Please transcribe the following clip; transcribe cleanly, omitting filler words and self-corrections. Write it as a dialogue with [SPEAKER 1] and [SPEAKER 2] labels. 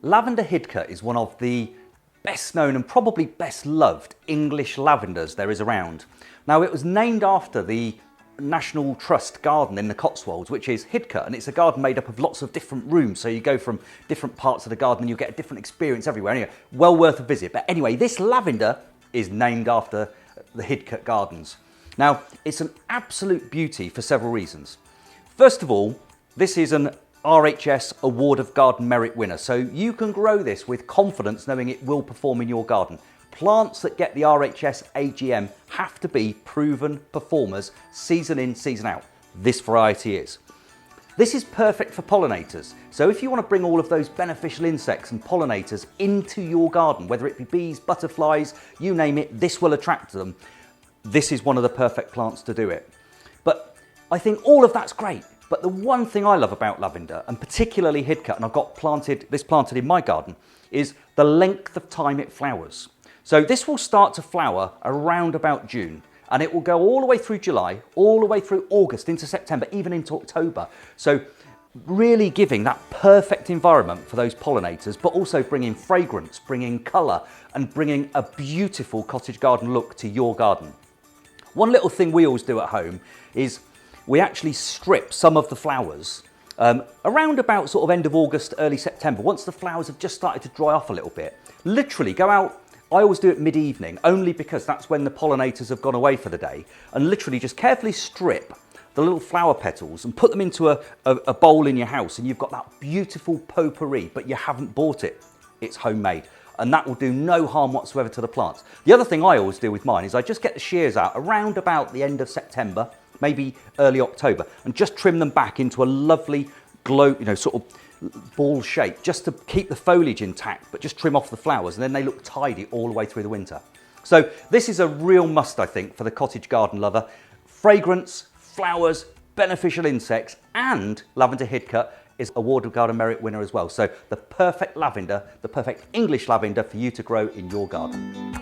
[SPEAKER 1] Lavender Hidcote is one of the best known and probably best loved English lavenders there is around. Now, it was named after the National Trust garden in the Cotswolds, which is Hidcote, and it's a garden made up of lots of different rooms, so you go from different parts of the garden and you get a different experience everywhere. Anyway, well worth a visit. But anyway, this lavender is named after the Hidcote gardens. Now, it's an absolute beauty for several reasons. First of all, this is an RHS Award of Garden Merit winner, so you can grow this with confidence knowing it will perform in your garden. Plants that get the RHS AGM have to be proven performers season in, season out. This variety is. This is perfect for pollinators, so if you want to bring all of those beneficial insects and pollinators into your garden, whether it be bees, butterflies, you name it, this will attract them. This is one of the perfect plants to do it. But I think all of that's great. But the one thing I love about lavender, and particularly Hidcote, and I've got this planted in my garden, is the length of time it flowers. So this will start to flower around about June, and it will go all the way through July, all the way through August, into September, even into October. So really giving that perfect environment for those pollinators, but also bringing fragrance, bringing colour, and bringing a beautiful cottage garden look to your garden. One little thing we always do at home is we actually strip some of the flowers around about sort of end of August, early September, once the flowers have just started to dry off a little bit. Literally go out, I always do it mid-evening, only because that's when the pollinators have gone away for the day, and literally just carefully strip the little flower petals and put them into a bowl in your house, and you've got that beautiful potpourri, but you haven't bought it. It's homemade. And that will do no harm whatsoever to the plants. The other thing I always do with mine is I just get the shears out around about the end of September, maybe early October, and just trim them back into a lovely glow, sort of ball shape, just to keep the foliage intact, but just trim off the flowers, and then they look tidy all the way through the winter. So this is a real must, I think, for the cottage garden lover. Fragrance, flowers, beneficial insects, and Lavender Hidcote is Award of Garden Merit winner as well. So the perfect lavender, the perfect English lavender for you to grow in your garden.